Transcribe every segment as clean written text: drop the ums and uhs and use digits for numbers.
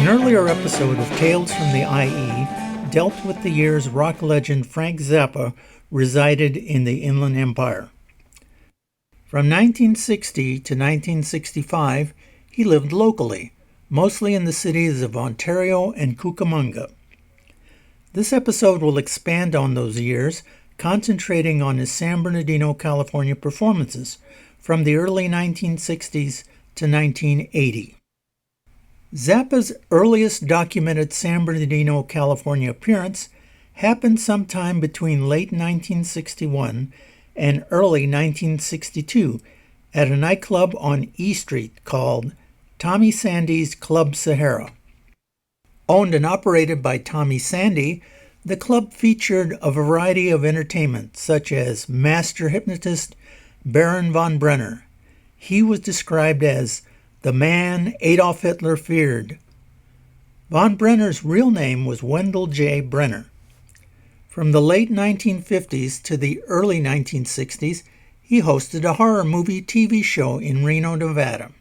An earlier episode of Tales from the IE dealt with the years rock legend Frank Zappa resided in the Inland Empire. From 1960 to 1965, he lived locally, mostly in the cities of Ontario and Cucamonga. This episode will expand on those years, concentrating on his San Bernardino, California performances from the early 1960s to 1980. Zappa's earliest documented San Bernardino, California appearance happened sometime between late 1961 and early 1962 at a nightclub on E Street called Tommy Sandy's Club Sahara. Owned and operated by Tommy Sandy, the club featured a variety of entertainment such as master hypnotist Baron von Brenner. He was described as the man Adolf Hitler feared. Von Brenner's real name was Wendell J. Brenner. From the late 1950s to the early 1960s, he hosted a horror movie TV show in Reno, Nevada.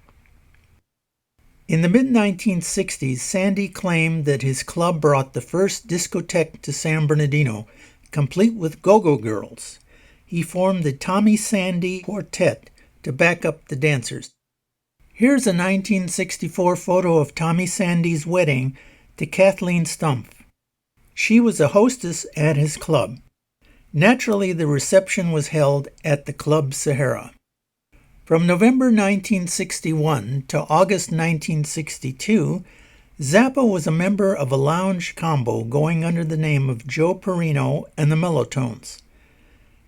In the mid-1960s, Sandy claimed that his club brought the first discotheque to San Bernardino, complete with go-go girls. He formed the Tommy Sandy Quartet to back up the dancers. Here's a 1964 photo of Tommy Sandy's wedding to Kathleen Stumpf. She was a hostess at his club. Naturally, the reception was held at the Club Sahara. From November 1961 to August 1962, Zappa was a member of a lounge combo going under the name of Joe Perino and the Mellotones.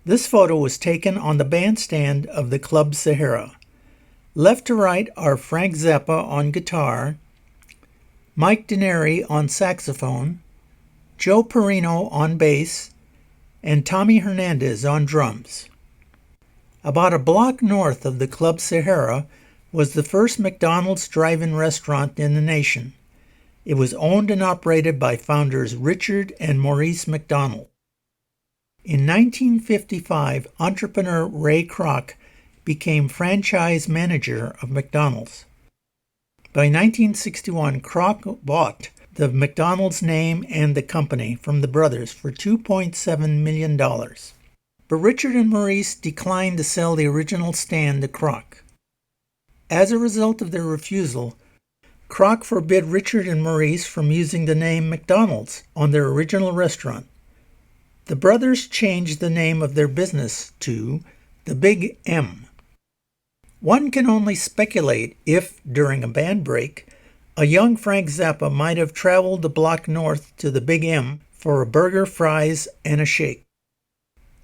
This photo was taken on the bandstand of the Club Sahara. Left to right are Frank Zappa on guitar, Mike Denary on saxophone, Joe Perino on bass, and Tommy Hernandez on drums. About a block north of the Club Sahara was the first McDonald's drive-in restaurant in the nation. It was owned and operated by founders Richard and Maurice McDonald. In 1955, entrepreneur Ray Kroc became franchise manager of McDonald's. By 1961, Kroc bought the McDonald's name and the company from the brothers for $2.7 million. But Richard and Maurice declined to sell the original stand to Kroc. As a result of their refusal, Kroc forbid Richard and Maurice from using the name McDonald's on their original restaurant. The brothers changed the name of their business to the Big M. One can only speculate if, during a band break, a young Frank Zappa might have traveled the block north to the Big M for a burger, fries, and a shake.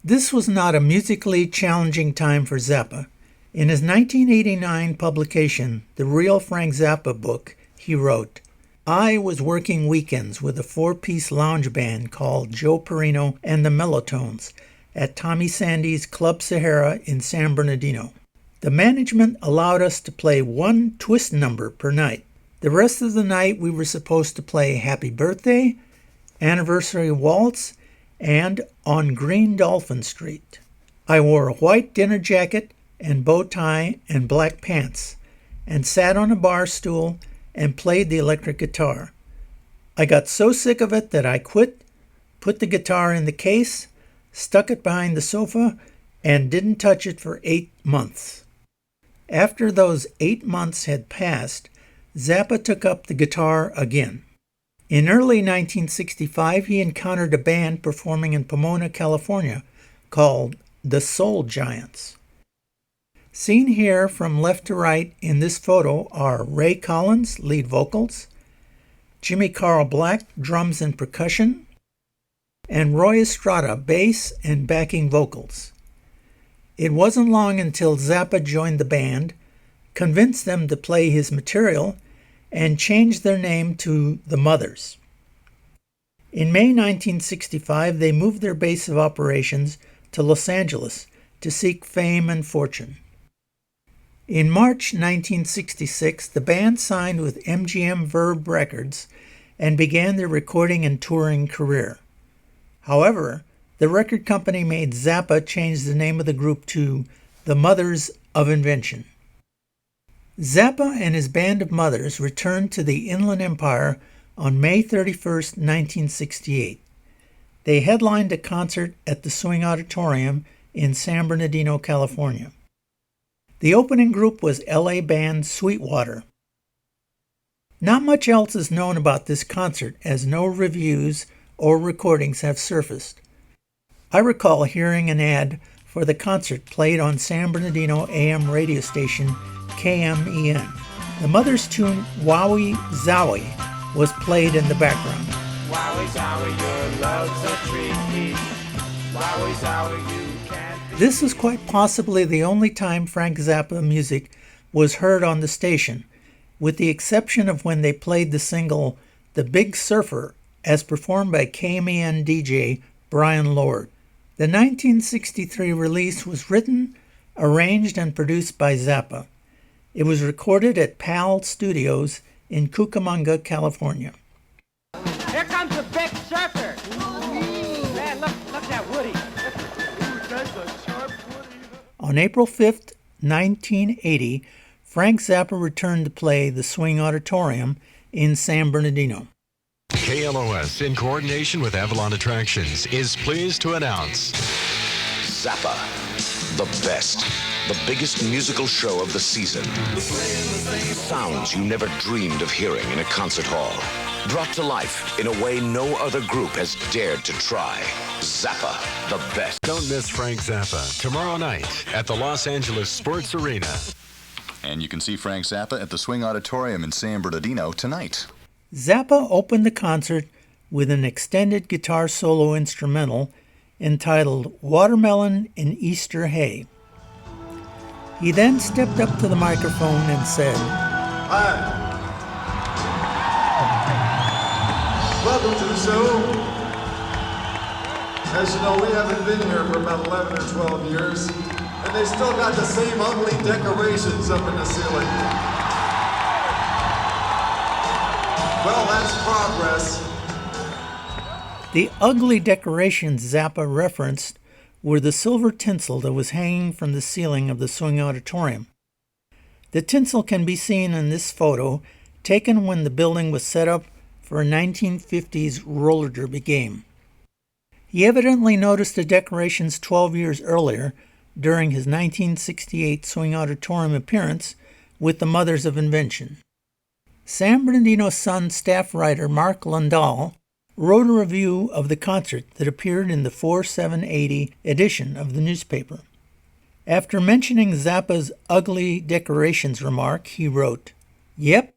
This was not a musically challenging time for Zappa. In his 1989 publication, The Real Frank Zappa book, he wrote, "I was working weekends with a four-piece lounge band called Joe Perino and the Mellotones at Tommy Sandy's Club Sahara in San Bernardino. The management allowed us to play one twist number per night. The rest of the night we were supposed to play Happy Birthday, Anniversary Waltz, and On Green Dolphin Street. I wore a white dinner jacket and bow tie and black pants, and sat on a bar stool and played the electric guitar. I got so sick of it that I quit, put the guitar in the case, stuck it behind the sofa, and didn't touch it for 8 months. After those 8 months had passed, Zappa took up the guitar again. In early 1965, he encountered a band performing in Pomona, California, called the Soul Giants. Seen here from left to right in this photo are Ray Collins, lead vocals, Jimmy Carl Black, drums and percussion, and Roy Estrada, bass and backing vocals. It wasn't long until Zappa joined the band, convinced them to play his material, and changed their name to the Mothers. In May 1965, they moved their base of operations to Los Angeles to seek fame and fortune. In March 1966, the band signed with MGM Verve Records and began their recording and touring career. However, the record company made Zappa change the name of the group to the Mothers of Invention. Zappa and his band of mothers returned to the Inland Empire on May 31st, 1968. They headlined a concert at the Swing Auditorium in San Bernardino, California. The opening group was LA band Sweetwater. Not much else is known about this concert, as no reviews or recordings have surfaced. I recall hearing an ad for the concert played on San Bernardino AM radio station KMEN. The Mothers' tune Wowie Zowie was played in the background. Wowie Zowie, your love's a treat. Wowie Zowie, you can't. This was quite possibly the only time Frank Zappa music was heard on the station, with the exception of when they played the single The Big Surfer as performed by KMEN DJ Brian Lord. The 1963 release was written, arranged, and produced by Zappa. It was recorded at PAL Studios in Cucamonga, California. Here comes the Big Surfer! Man, look at Woody. That's a sharp Woody. On April 5th, 1980, Frank Zappa returned to play the Swing Auditorium in San Bernardino. KLOS, in coordination with Avalon Attractions, is pleased to announce Zappa, the best, the biggest musical show of the season. Sounds you never dreamed of hearing in a concert hall, brought to life in a way no other group has dared to try. Zappa, the best. Don't miss Frank Zappa tomorrow night at the Los Angeles Sports Arena. And you can see Frank Zappa at the Swing Auditorium in San Bernardino tonight. Zappa opened the concert with an extended guitar solo instrumental entitled Watermelon in Easter Hay. He then stepped up to the microphone and said, Hi. Welcome to the show. As you know, we haven't been here for about 11 or 12 years, and they still got the same ugly decorations up in the ceiling. Well, that's progress. The ugly decorations Zappa referenced were the silver tinsel that was hanging from the ceiling of the Swing Auditorium. The tinsel can be seen in this photo, taken when the building was set up for a 1950s roller derby game. He evidently noticed the decorations 12 years earlier during his 1968 Swing Auditorium appearance with the Mothers of Invention. San Bernardino Sun staff writer Mark Lundahl wrote a review of the concert that appeared in the 4780 edition of the newspaper. After mentioning Zappa's ugly decorations remark, he wrote, "Yep,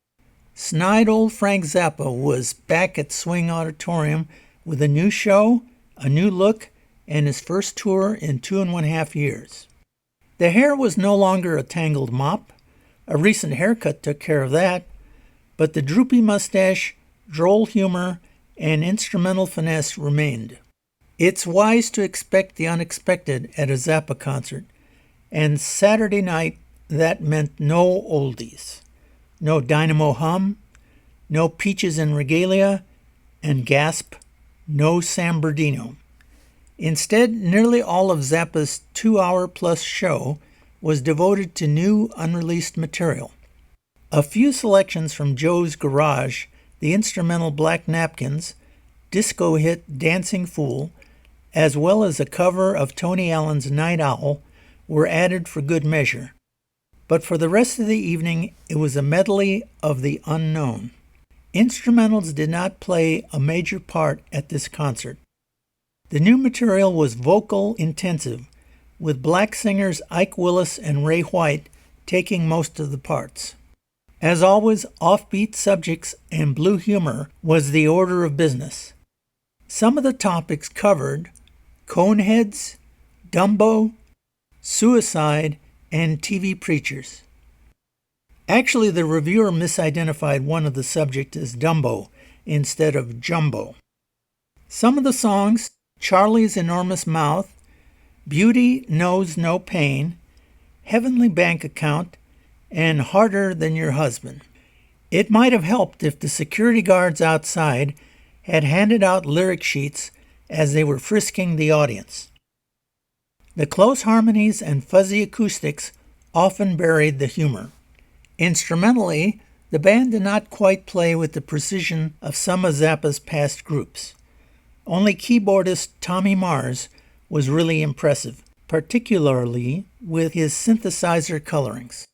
snide old Frank Zappa was back at Swing Auditorium with a new show, a new look, and his first tour in 2.5 years. The hair was no longer a tangled mop. A recent haircut took care of that. But the droopy mustache, droll humor, and instrumental finesse remained. It's wise to expect the unexpected at a Zappa concert, and Saturday night that meant no oldies, no Dynamo Hum, no Peaches and Regalia, and gasp, no San Bernardino. Instead, nearly all of Zappa's 2-hour-plus show was devoted to new, unreleased material. A few selections from Joe's Garage, the instrumental Black Napkins, disco hit Dancing Fool, as well as a cover of Tony Allen's Night Owl, were added for good measure. But for the rest of the evening, it was a medley of the unknown. Instrumentals did not play a major part at this concert. The new material was vocal intensive, with black singers Ike Willis and Ray White taking most of the parts. As always, offbeat subjects and blue humor was the order of business. Some of the topics covered Coneheads, Dumbo, suicide, and TV preachers. Actually, the reviewer misidentified one of the subjects as Dumbo instead of Jumbo. Some of the songs, Charlie's Enormous Mouth, Beauty Knows No Pain, Heavenly Bank Account, and Harder Than Your Husband. It might have helped if the security guards outside had handed out lyric sheets as they were frisking the audience. The close harmonies and fuzzy acoustics often buried the humor. Instrumentally, the band did not quite play with the precision of some of Zappa's past groups. Only keyboardist Tommy Mars was really impressive, particularly with his synthesizer colorings.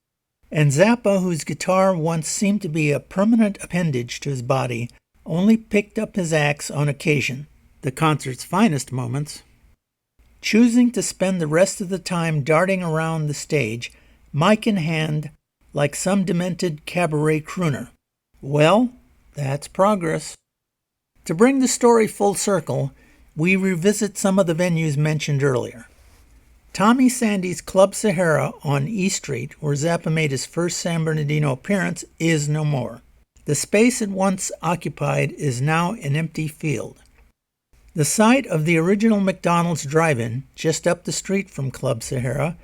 And Zappa, whose guitar once seemed to be a permanent appendage to his body, only picked up his axe on occasion, the concert's finest moments, choosing to spend the rest of the time darting around the stage, mic in hand, like some demented cabaret crooner. Well, that's progress. To bring the story full circle, we revisit some of the venues mentioned earlier. Tommy Sandy's Club Sahara on E Street, where Zappa made his first San Bernardino appearance, is no more. The space it once occupied is now an empty field. The site of the original McDonald's drive-in, just up the street from Club Sahara,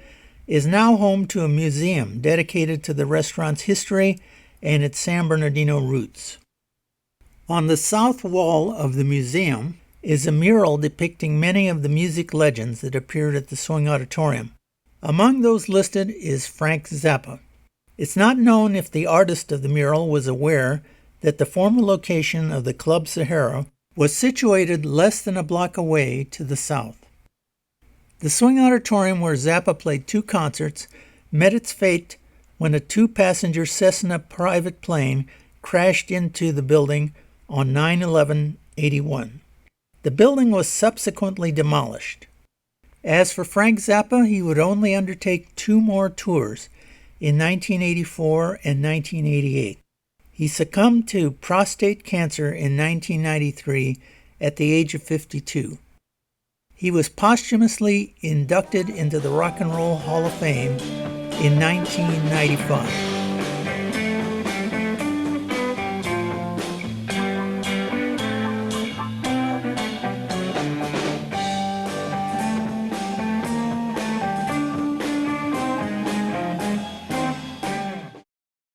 is now home to a museum dedicated to the restaurant's history and its San Bernardino roots. On the south wall of the museum is a mural depicting many of the music legends that appeared at the Swing Auditorium. Among those listed is Frank Zappa. It's not known if the artist of the mural was aware that the former location of the Club Sahara was situated less than a block away to the south. The Swing Auditorium, where Zappa played 2 concerts, met its fate when a 2-passenger Cessna private plane crashed into the building on 9/11/81. The building was subsequently demolished. As for Frank Zappa, he would only undertake 2 more tours in 1984 and 1988. He succumbed to prostate cancer in 1993 at the age of 52. He was posthumously inducted into the Rock and Roll Hall of Fame in 1995.